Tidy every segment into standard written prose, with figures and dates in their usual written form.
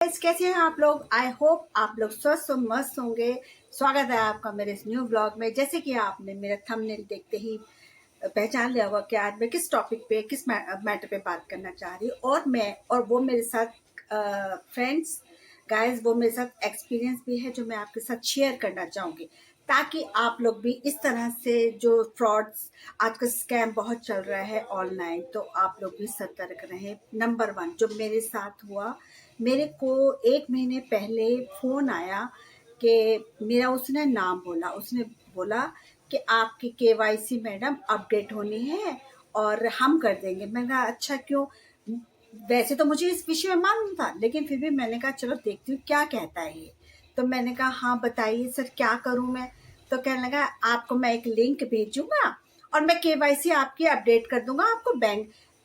Guys, कैसे हैं आप लोग। आई होप आप लोग स्वस्थ और मस्त होंगे। स्वागत है आपका मेरे इस न्यू ब्लॉग में। जैसे कि आपने मेरा थंबनेल देखते ही पहचान लिया होगा कि आज मैं किस टॉपिक पे किस मैटर पे बात करना चाह रही हूँ। और वो मेरे साथ फ्रेंड्स गाइस, वो मेरे साथ एक्सपीरियंस भी है जो मैं आपके साथ शेयर करना चाहूँगी, ताकि आप लोग भी इस तरह से जो फ्रॉड्स आजकल स्कैम बहुत चल रहा है ऑनलाइन, तो आप लोग भी सतर्क रहें। नंबर 1 जो मेरे साथ हुआ, मेरे को 1 महीने पहले फ़ोन आया कि मेरा उसने नाम बोला। उसने बोला कि आपकी केवाईसी मैडम अपडेट होनी है और हम कर देंगे। मैंने कहा अच्छा क्यों। वैसे तो मुझे इस विषय में मालूम था, लेकिन फिर भी मैंने कहा चलो देखती हूँ क्या कहता है ये। तो मैंने कहा हाँ बताइए सर क्या करूँ मैं। तो कहने लगा आपको मैं एक लिंक भेजूंगा और मैं केवाईसी आपकी अपडेट कर दूंगा। आपको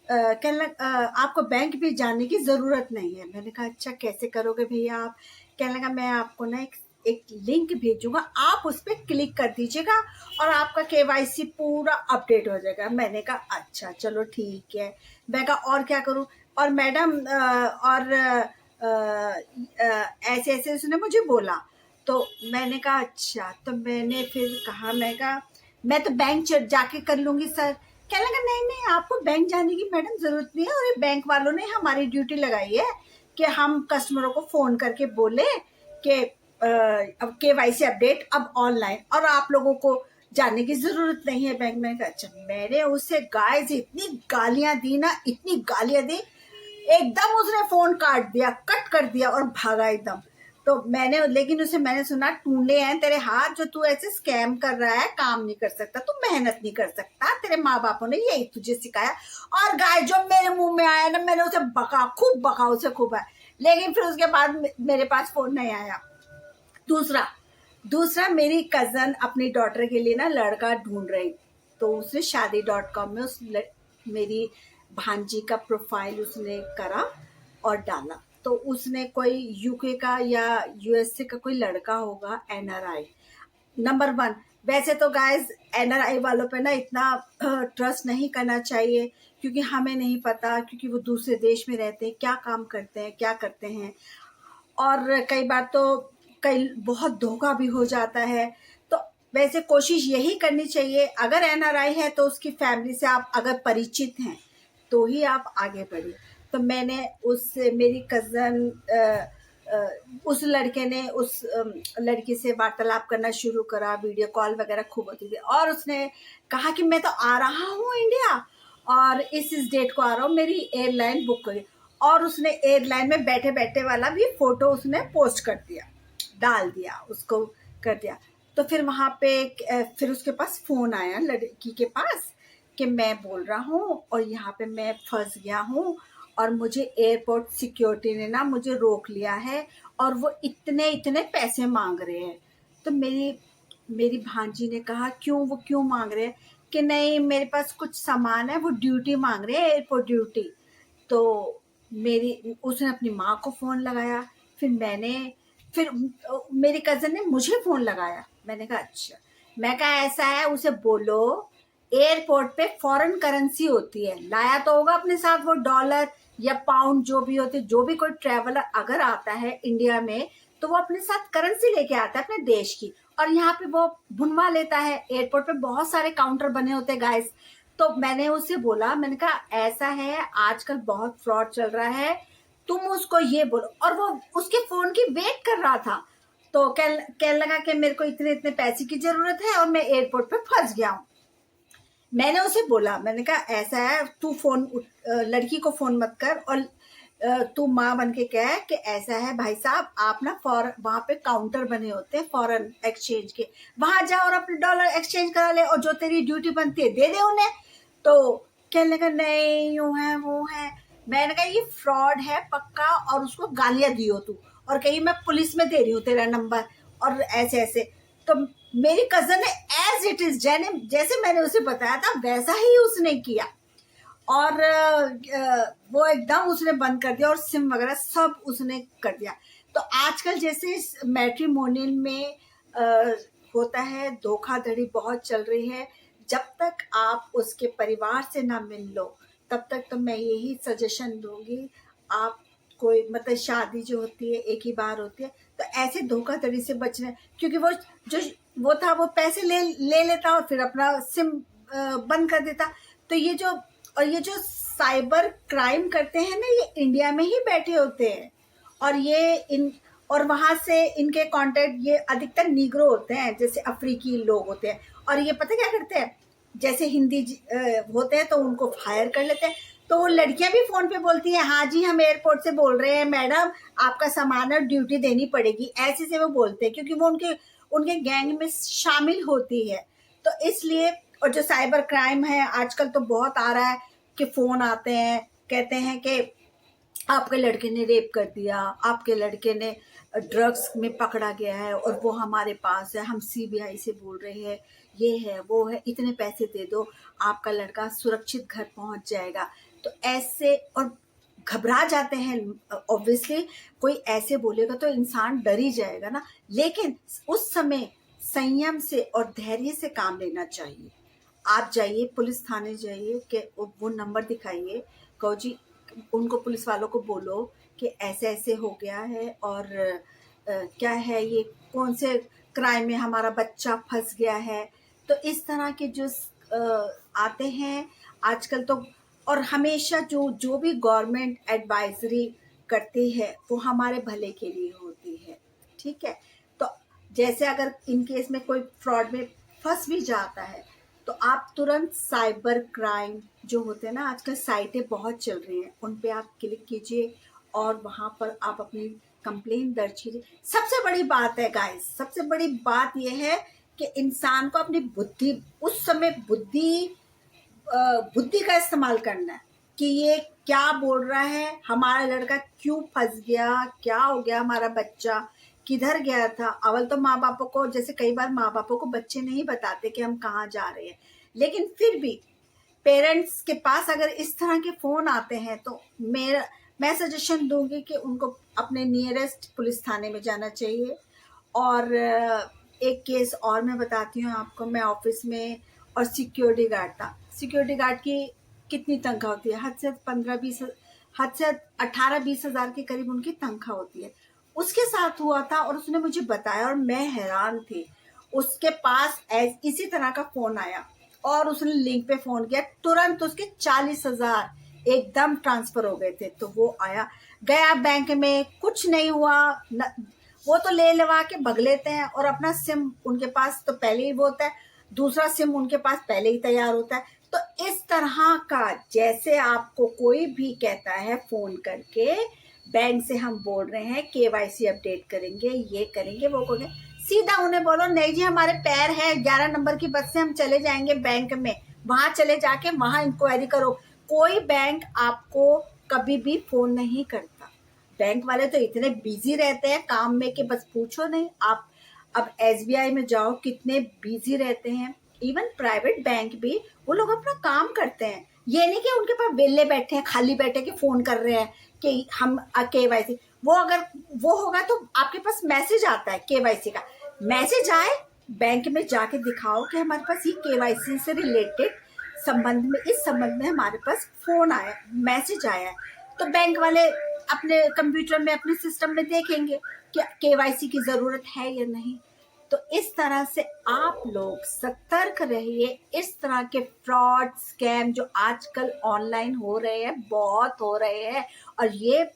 कहने लगा आपको बैंक भी जाने की ज़रूरत नहीं है। मैंने कहा अच्छा कैसे करोगे भैया आप। कहने लगा मैं आपको ना एक लिंक भेजूंगा, आप उस पर क्लिक कर दीजिएगा और आपका केवाईसी पूरा अपडेट हो जाएगा। मैंने कहा अच्छा चलो ठीक है। मैं कहा और क्या करूं। और मैडम ऐसे ऐसे उसने मुझे बोला। तो मैंने कहा अच्छा। तो मैंने फिर कहा, मैं कहा मैं तो बैंक जाके कर लूंगी सर। कहने लगा नहीं नहीं आपको बैंक जाने की मैडम जरूरत नहीं है, और ये बैंक वालों ने हमारी ड्यूटी लगाई है कि हम कस्टमरों को फोन करके बोले कि अब केवाईसी अपडेट अब ऑनलाइन और आप लोगों को जाने की जरूरत नहीं है बैंक में। अच्छा, मैंने उसे गाइस इतनी गालियां दी ना, इतनी गालियां दी, एकदम उसने फोन काट दिया, कट कर दिया और भागा एकदम। तो मैंने सुना टूंडे हैं तेरे हाथ जो तू ऐसे स्कैम कर रहा है, काम नहीं कर सकता, तू मेहनत नहीं कर सकता, तेरे माँ बापों ने यही तुझे सिखाया। और गाय जो मेरे मुंह में आया ना, मैंने उसे खूब बका उसे खूब आया। लेकिन फिर उसके बाद मेरे पास फोन नहीं आया। दूसरा दूसरा मेरी कजन अपनी डॉटर के लिए ना लड़का ढूंढ रही, तो उसने शादी.com में मेरी भांजी का प्रोफाइल उसने करा और डाला। तो उसने कोई यूके का या यूएसए का कोई लड़का होगा, एनआरआई। नंबर 1, वैसे तो गाइस एनआरआई वालों पे ना इतना ट्रस्ट नहीं करना चाहिए, क्योंकि हमें नहीं पता, क्योंकि वो दूसरे देश में रहते हैं, क्या काम करते हैं क्या करते हैं। और कई बार तो कई बहुत धोखा भी हो जाता है। तो वैसे कोशिश यही करनी चाहिए, अगर एनआरआई है तो उसकी फैमिली से आप अगर परिचित हैं तो ही आप आगे बढ़िए। तो मैंने उससे मेरी कज़न उस लड़के ने उस लड़की से वार्तालाप करना शुरू करा, वीडियो कॉल वगैरह खूब होती थी। और उसने कहा कि मैं तो आ रहा हूँ इंडिया और इस डेट को आ रहा हूँ, मेरी एयरलाइन बुक करी। और उसने एयरलाइन में बैठे बैठे वाला भी फोटो उसने पोस्ट कर दिया, डाल दिया, उसको कर दिया। तो फिर वहां पे फिर उसके पास फोन आया लड़की के पास कि मैं बोल रहा हूँ और यहाँ पे मैं फंस गया हूँ और मुझे एयरपोर्ट सिक्योरिटी ने ना मुझे रोक लिया है और वो इतने इतने पैसे मांग रहे हैं। तो मेरी मेरी भांजी ने कहा वो क्यों मांग रहे हैं। कि नहीं मेरे पास कुछ सामान है, वो ड्यूटी मांग रहे हैं, एयरपोर्ट ड्यूटी। तो उसने अपनी माँ को फोन लगाया। फिर मेरी कजन ने मुझे फोन लगाया। मैंने कहा अच्छा। मैं कहा ऐसा है, उसे बोलो एयरपोर्ट पे फॉरेन करेंसी होती है, लाया तो होगा अपने साथ वो डॉलर या पाउंड जो भी होते। जो भी कोई ट्रेवलर अगर आता है इंडिया में तो वो अपने साथ करेंसी लेके आता है अपने देश की, और यहाँ पे वो भुनवा लेता है। एयरपोर्ट पे बहुत सारे काउंटर बने होते हैं गाइस। तो मैंने उसे बोला, मैंने कहा ऐसा है आजकल बहुत फ्रॉड चल रहा है, तुम उसको ये बोलो। और वो उसके फोन की वेट कर रहा था। तो कहने लगा कि मेरे को इतने इतने पैसे की जरूरत है और मैं एयरपोर्ट पे फंस गया हूँ। मैंने उसे बोला, मैंने कहा ऐसा है तू लड़की को फोन मत कर, और तू माँ बन के कह कि ऐसा है भाई साहब, आप ना वहां पे काउंटर बने होते हैं फॉरेन एक्सचेंज के, वहां जा और अपने डॉलर एक्सचेंज करा ले और जो तेरी ड्यूटी बनती है दे दे उन्हें। तो कहने लगा नहीं यूं है वो है। मैंने कहा ये फ्रॉड है पक्का, और उसको गालियां दियो तू और कहीं मैं पुलिस में दे रही हूँ तेरा नंबर और ऐसे ऐसे। तो मेरी कजन ने एज इट इज जैसे मैंने उसे बताया था वैसा ही उसने किया, और वो एकदम उसने बंद कर दिया और सिम वगैरह सब उसने कर दिया। तो आजकल जैसे मैट्रिमोनियल में होता है, धोखाधड़ी बहुत चल रही है। जब तक आप उसके परिवार से ना मिल लो तब तक तो मैं यही सजेशन दूंगी, आप कोई मतलब शादी जो होती है एक ही बार होती है, तो ऐसे धोखाधड़ी से बचना, क्योंकि वो जो वो था वो पैसे ले लेता और फिर अपना सिम बंद कर देता। तो ये जो साइबर क्राइम करते हैं ना, ये इंडिया में ही बैठे होते हैं, और ये इन और वहां से इनके कांटेक्ट, ये अधिकतर नीग्रो होते हैं, जैसे अफ्रीकी लोग होते हैं। और ये पता क्या करते हैं, जैसे हिंदी होते हैं तो उनको फायर कर लेते हैं। तो वो लड़कियां भी फोन पे बोलती हैं, हाँ जी हम एयरपोर्ट से बोल रहे हैं मैडम, आपका सामान और ड्यूटी देनी पड़ेगी, ऐसे से वो बोलते हैं, क्योंकि वो उनके गैंग में शामिल होती है। तो इसलिए, और जो साइबर क्राइम है आजकल तो बहुत आ रहा है कि फोन आते हैं, कहते हैं कि आपके लड़के ने रेप कर दिया, आपके लड़के ने ड्रग्स में पकड़ा गया है और वो हमारे पास है, हम सीबीआई से बोल रहे हैं, ये है वो है, इतने पैसे दे दो, आपका लड़का सुरक्षित घर पहुंच जाएगा। तो ऐसे, और घबरा जाते हैं ऑब्वियसली, कोई ऐसे बोलेगा तो इंसान डर ही जाएगा ना। लेकिन उस समय संयम से और धैर्य से काम लेना चाहिए। आप जाइए पुलिस थाने जाइए, कि वो नंबर दिखाइए, कहो जी, उनको पुलिस वालों को बोलो कि ऐसे ऐसे हो गया है, और क्या है ये, कौन से क्राइम में हमारा बच्चा फंस गया है। तो इस तरह के जो आते हैं आजकल तो, और हमेशा जो भी गवर्नमेंट एडवाइजरी करती है वो हमारे भले के लिए होती है, ठीक है। तो जैसे अगर इन केस में कोई फ्रॉड में फंस भी जाता है, तो आप तुरंत साइबर क्राइम जो होते हैं ना, आजकल साइटें बहुत चल रही हैं, उन पे आप क्लिक कीजिए और वहाँ पर आप अपनी कंप्लेन दर्ज कीजिए। सबसे बड़ी बात है गाइस, सबसे बड़ी बात यह है कि इंसान को अपनी बुद्धि, उस समय बुद्धि का इस्तेमाल करना है कि ये क्या बोल रहा है, हमारा लड़का क्यों फंस गया, क्या हो गया, हमारा बच्चा किधर गया था। अवल तो माँ बापों को, जैसे कई बार माँ बापों को बच्चे नहीं बताते कि हम कहाँ जा रहे हैं, लेकिन फिर भी पेरेंट्स के पास अगर इस तरह के फोन आते हैं तो मैं सजेशन दूंगी कि उनको अपने नियरेस्ट पुलिस थाने में जाना चाहिए। और एक केस और मैं बताती हूँ आपको, मैं ऑफिस में, और सिक्योरिटी गार्ड था। सिक्योरिटी गार्ड की कितनी तनख्वाह होती है, हद से 18-20 हज़ार के करीब उनकी तनख्वाह होती है। उसके साथ हुआ था और उसने मुझे बताया और मैं हैरान थी। उसके पास इसी तरह का फोन आया और उसने लिंक पे फोन किया, तुरंत उसके 40,000 एकदम ट्रांसफर हो गए थे। तो वो आया, गया बैंक में, कुछ नहीं हुआ वो तो ले लेवा के भग लेते हैं, और अपना सिम उनके पास तो पहले ही वो होता है, दूसरा सिम उनके पास पहले ही तैयार होता है। तो इस तरह का, जैसे आपको कोई भी कहता है फोन करके, बैंक से हम बोल रहे हैं केवाईसी अपडेट करेंगे, ये करेंगे, वो करेंगे, सीधा उन्हें बोलो नहीं जी हमारे पैर है, 11 नंबर की बस से हम चले जाएंगे बैंक में, वहां चले जाके वहां इंक्वायरी करो। कोई बैंक आपको कभी भी फोन नहीं करता। बैंक वाले तो इतने बिजी रहते हैं काम में कि बस पूछो नहीं आप। अब एसबीआई में जाओ, कितने बिजी रहते हैं। इवन प्राइवेट बैंक भी, वो लोग अपना काम करते हैं, ये नहीं कि उनके पास वेले बैठे हैं, खाली बैठे के फोन कर रहे हैं कि हम केवाईसी। वो अगर वो होगा तो आपके पास मैसेज आता है केवाईसी का, मैसेज आए, बैंक में जाके दिखाओ कि हमारे पास ये केवाईसी से रिलेटेड इस संबंध में हमारे पास फोन आया, मैसेज आया है। तो बैंक वाले अपने कंप्यूटर में, अपने सिस्टम में देखेंगे कि केवाईसी की जरूरत है या नहीं। तो इस तरह से आप लोग सतर्क रहिए। इस तरह के फ्रॉड स्कैम जो आजकल ऑनलाइन हो रहे हैं, बहुत हो रहे हैं, और ये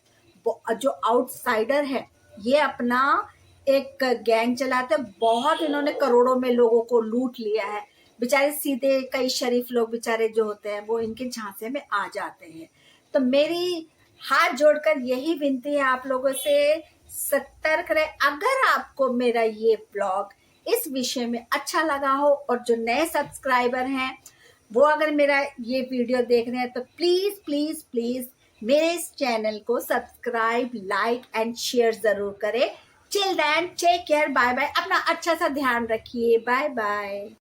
जो आउटसाइडर है ये अपना एक गैंग चलाते हैं, बहुत इन्होंने करोड़ों में लोगों को लूट लिया है। बेचारे सीधे कई शरीफ लोग बेचारे जो होते हैं वो इनके झांसे में आ जाते हैं। तो मेरी हाथ जोड़कर यही विनती है आप लोगों से, सतर्क रहे। अगर आपको मेरा ये ब्लॉग इस विषय में अच्छा लगा हो, और जो नए सब्सक्राइबर हैं वो अगर मेरा ये वीडियो देख रहे हैं, तो प्लीज प्लीज प्लीज मेरे इस चैनल को सब्सक्राइब, लाइक एंड शेयर जरूर करें। Till then take care, bye bye, अपना अच्छा सा ध्यान रखिए, बाय बाय।